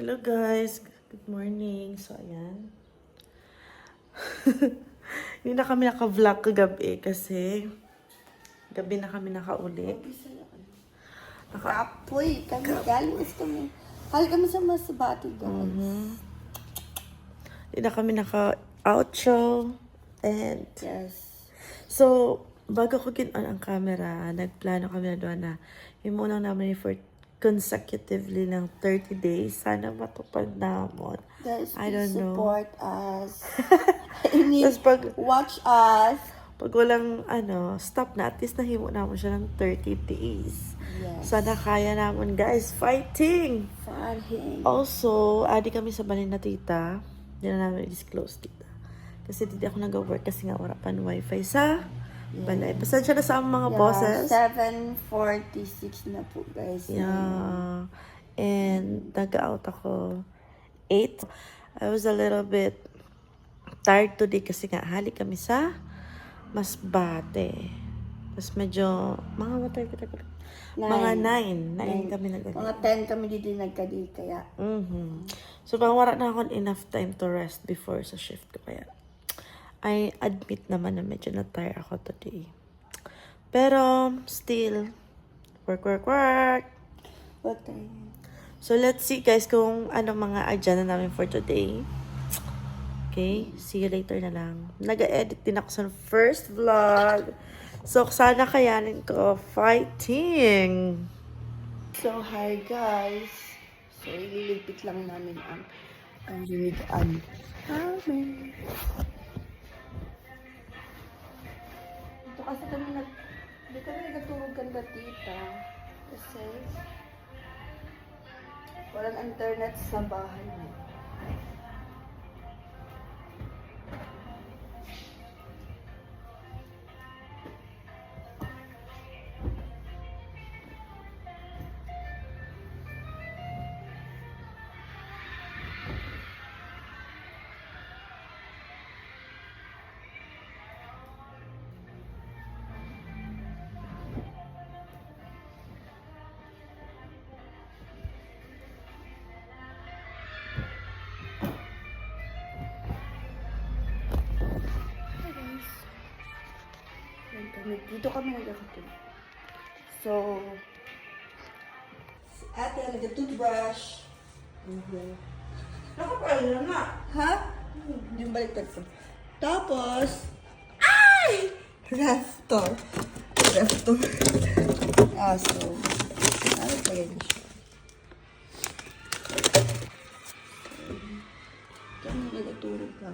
Hello guys, good morning. So ayan. Hindi na kami naka-vlog kagabi kasi gabi na kami nakauli. Kapoy, kami galing kami. Hal kami sa Masbate, guys. Hindi na kami naka-outro. And Yes. so, bago ko gin-on ang camera, nagplano kami na doon na himunang namin for consecutively ng 30 days. Sana matupad namon. Guys, I please don't know. support us. I mean, Tapos watch us. pag walang stop na, at least nahimo naman siya ng 30 days. Yes. Sana kaya naman guys, fighting! Farhing. Also, adi kami sa balin na tita. Hindi na namin disclose tita. Kasi hindi ako nag-work kasi nga wala pa ng wifi sa balay. Pasensya na sa mga bosses. 7:46 na po, guys. Yeah. And nag-out ako 8. I was a little bit tired today kasi nga halik kami sa Masbate. Tapos medyo, mga matay ko. Mga 9 kami nag Mga 10 kami dito nagkadi, kaya. So, parang wala na akong enough time to rest before sa shift ko. Kaya, I admit naman na medyo na-tire ako today. Pero, still, work. What time? So, let's see guys kung anong mga agenda namin for today. Okay? See you later na lang. Nag-edit din ako sa first vlog. So, sana kayanin ko fighting. So, hi guys. So, ililipit lang namin ang linigaan namin. Dito kasi dito kami nagtulog ganda tita. Kasi walang internet sa bahay mo. Dito kami nagkakatulog. So, si ate nag-toothbrush. Nakapala na nga. Ha? Hindi mo baliktad ko. Tapos, ay! Raptor. So, ano pa yan siya? Kami nagtulog ka.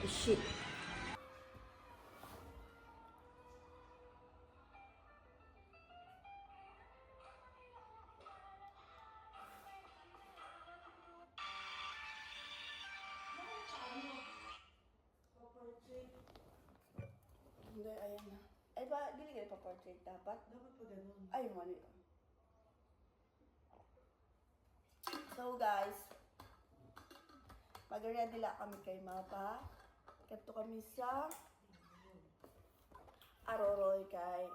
Shit. Hindi, ayan na. Ay ba, dili kayo pa-portrait dapat? Dapat pa ganun. Ay, mali. So guys, mag-ready lang kami kay Mapa. Kato kami sa Aroroy kay.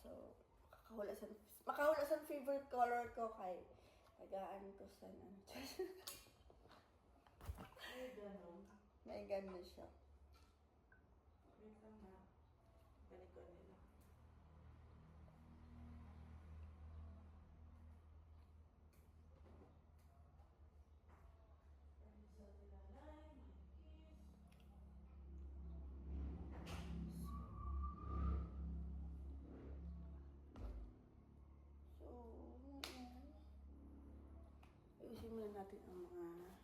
So, makahula sa favorite color ko kay tagaan ko sa Ay, ganun. may ganun siya. Wait lang na. Balik ko nila. So, ayusin muna natin ang mga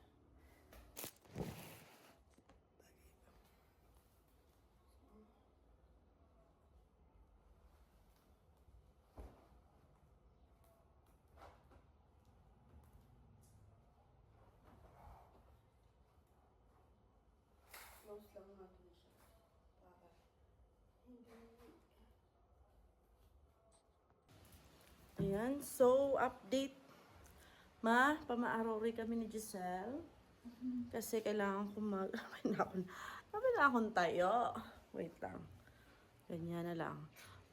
close lang natin siya. Para hindi. Ayan, so update. Pama-arori kami ni Giselle. Kasi kailangan ko Sabi na akong tayo. Wait lang. Ganyan na lang.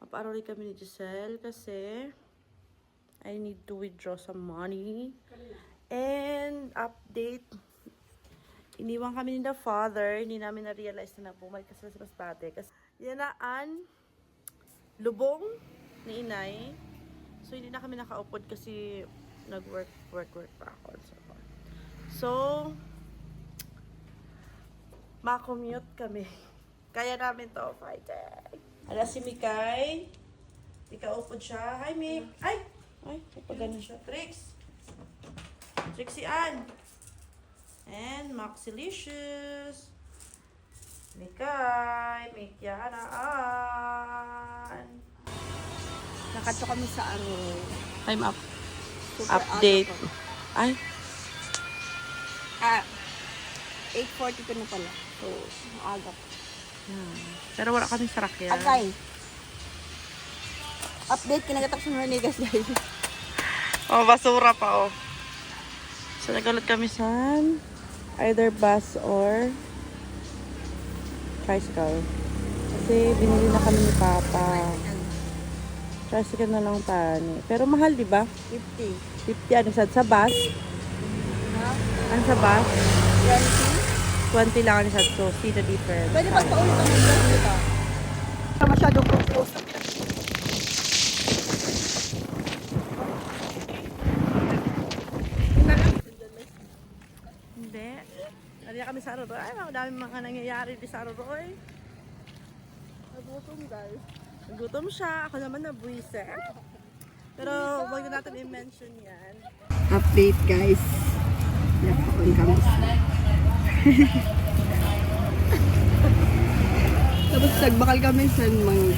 Mapaaroli kami ni Giselle kasi I need to withdraw some money. And update, iniwan kami ni the father. Hindi namin na-realize na bumalik kasi sa Masbate. Kasi yanaan, lubong ni inay. So hindi na kami nakaupod kasi nag-work pa ako. So, ma-commute kami. Kaya namin to, fighting. Ala si Mikay. Ikaupod siya. Hi, Mik. Ay, pagano siya. Trix. Trixie Ann. And Maxilicious. Mikay. Mikyana Ann. Nakato kami sa ano. Time up. Super Update. out ako. Ay, 8:42 na pala. So, maaga pa. pero wala kami sarakyan. Agay. Update, kinagatak sa Hornigas, guys. Oh, basura pa, oh. So, nagulot kami sa either bus or tricycle. Kasi binili na kami ni Papa. Tricycle na lang tani. Pero mahal, di ba? 50. 50, ano sa bus? Ha? Ano sa bus? 20? 20 lang ano sa so, see the difference. Pwede pagpaulit ang mag-vlog dito. Masyadong close. Hindi. Nariya kami sa Aroroy. Ay, mga dami mga nangyayari di sa Aroroy. Nagutom, guys. Nagutom siya. Ako naman nabuwise. Pero wag na natin i-mention yan. Update, guys. Napakon kami. Tapos nagbakal kami sa mga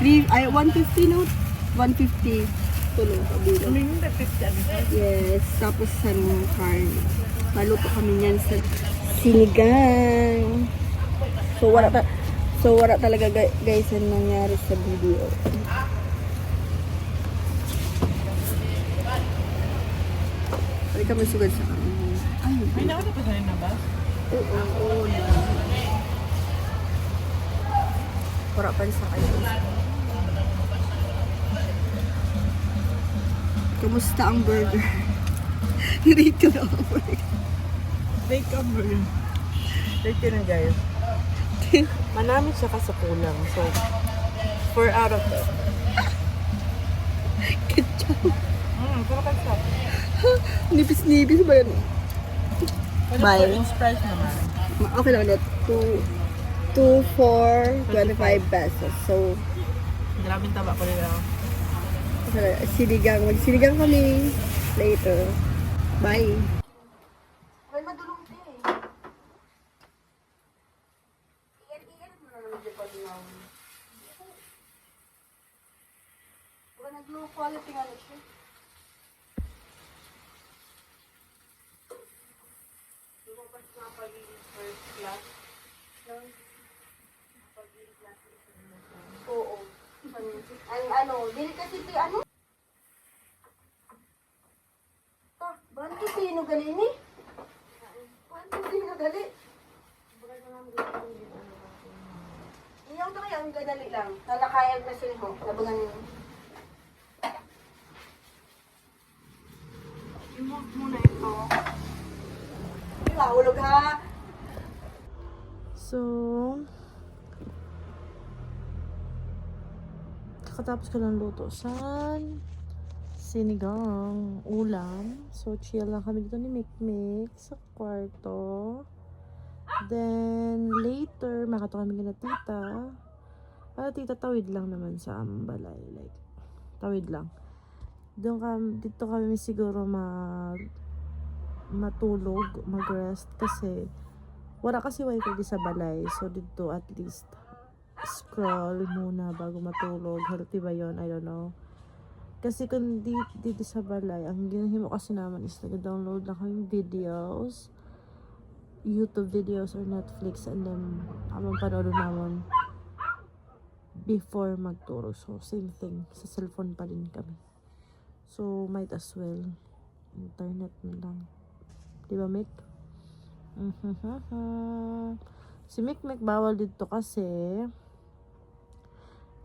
150 no? 150 tulong kabilo. Hindi, 50 ano. Yes, tapos sa car. Maluto kami niyan sa sinigang. So wala talaga guys ang nangyari sa video. Pwede kami sugad sa Ay, nauna pa sa'yo na ba? Oo. Wala pa rin sa kayo. Kamusta ang burger? Rate ko na ang burger. Take a burn. Take yun guys. Manamit siya ka sa kulang. So, 4 out of 10. Ketchup. Pero ketchup. Nipis-nipis ba yun? Bye. French fries naman. Okay lang ulit. 2, 4, 25 pesos. So, Grabing taba ko nila. sinigang. Magsinigang kami later. Bye. Ay, madulong din eh. Iyan mo na naman dyan pag lang. Wala nag-low quality nga na siya. Lumabas na pagiging first class. Oo. Ang ano, dili kasi ti ano? Bantu sino gali ni? Bantu sino gali? Iyaw to kaya ang gadali lang. Talakayag na sila mo. Labangan I-move mo na ito. Mahulog ha. So, kakatapos ko ng luto sa sinigang ulam. So, chill lang kami dito ni Mikmik sa kwarto. Then, later, makatawa kami kina tita. Para tita, tawid lang naman sa balay. Like, tawid lang. Dito kami siguro matulog, mag-rest kasi wala kasi wifi di sa balay. So, dito at least scroll muna bago matulog. Healthy ba yun? I don't know. Kasi kung dito sa balay, ang ginahimo kasi naman is nag-download lang kami videos, YouTube videos or Netflix, and then amang panood naman before magturo. So, same thing. Sa cellphone pa rin kami. So, might as well internet na lang. Diba, Mick? Si Mick bawal dito kasi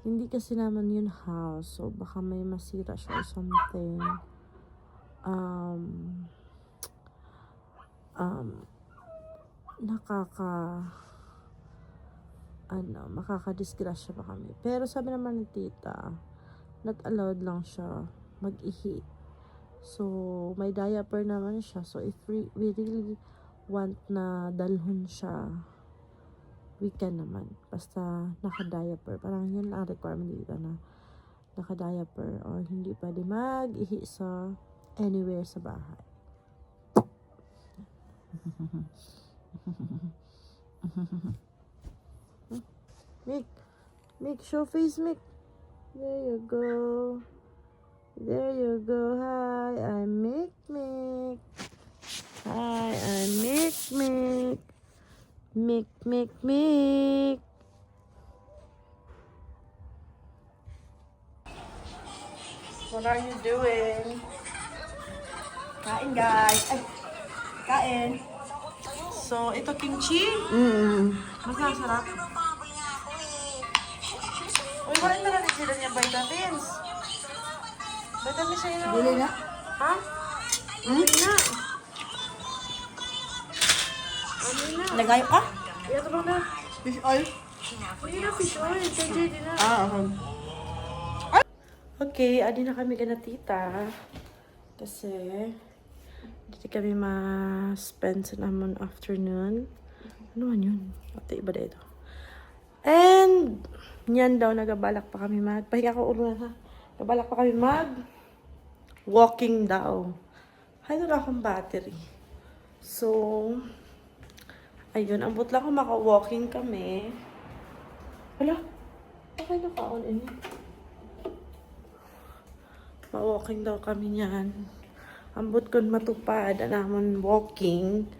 Hindi kasi naman yun house. So, baka may masira siya or something. Um, um, makakadisgrasya pa kami. Pero sabi naman ng tita, not allowed lang siya mag-ihi. So, may diaper naman siya. So, if we really want na dalhon siya, we can naman. Basta naka-diaper. Parang yun ang requirement dito na naka-diaper or hindi pwede mag-ihi sa anywhere sa bahay. Mick, show face, Mick. There you go. There you go. Hi, I'm Mick. Hi, I'm Mick. Mick. What are you doing? Kain guys. Ay, kain. So, ito kimchi. Masarap. Uy, wala na rin sila niya vitamins. Vitamins sa inyo. Dili na. Ha? Hindi na. Hindi na. Lagayo ka? Ito ba na? Fish oil? Hindi na fish oil. Hindi na. Okay. Okay, adi na kami ka na tita. Kasi, hindi kami ma-spend sa naman afternoon. Ano man yun? Ate, iba na ito. And, yan daw, nagabalak pa kami pahinga ko ulo na ha. Nagabalak pa kami walking daw. Hay, doon akong battery. So, ayun, ambot lang kung maka-walking kami. Hala, okay naka-on in. Ma-walking daw kami niyan. Ambot kon matupad, anamon walking.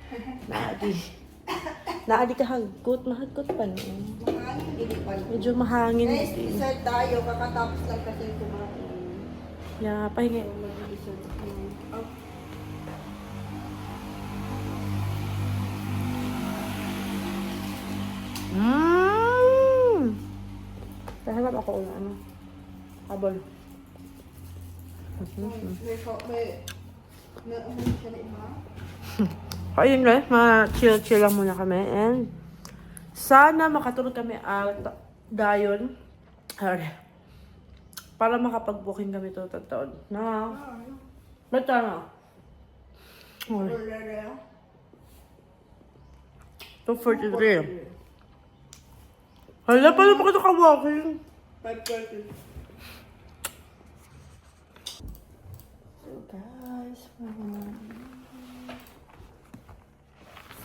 Naadi ka hagot, mahagot pa no. Mahangin, hindi pa. Medyo mahangin. Guys, dessert tayo. Kakatapos lang kasi kumain. Yeah, pahinga. Mag-dessert tayo. Oh. Nahanap ako ng ano. Habol. May ano siya na iba? Ayun guys, ma-chill lang muna kami. And sana makatulog kami dayon. Para makapag-booking kami ito taon. Na. Ba't na? 2:43. Hala, paano pa kita ka-walking? 5:30. So guys,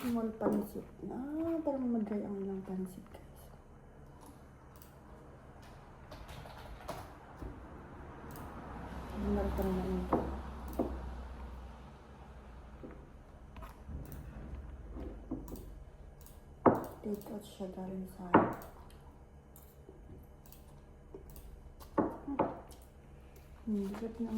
small pansit na. Parang mag-dry ang lang pansit guys. Meron pa naman ito. Take out siya galing sa hirap na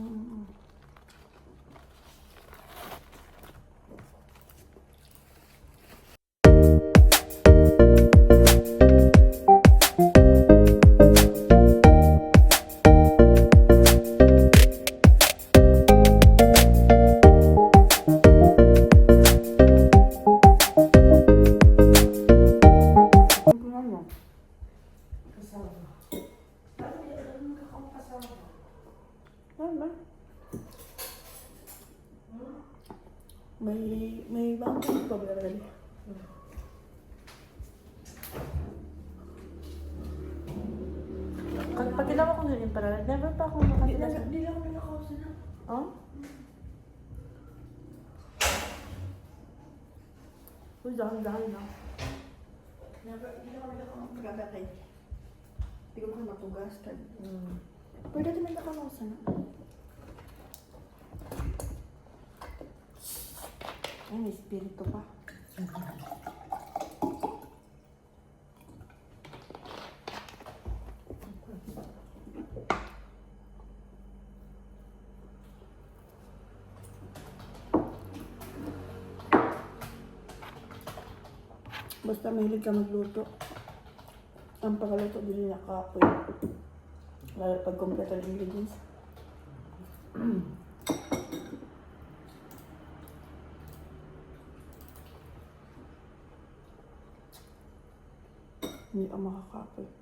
may bangkang pa ba rin? Pag ginawa ko na rin para, never pa ako makakita. Hindi lang ako nakakausin na. Oh? Uy, dahan-dahan na. Hindi lang ako nakakagagay. Hindi ko ka matugas ka. Pwede naman nakakausin na. Ay, may spirito pa. Basta mahilig ka magluto. Ang pagkaluto din nila kapoy. Lalo pag kompleto ng ingredients. Hindi ka makakapoy.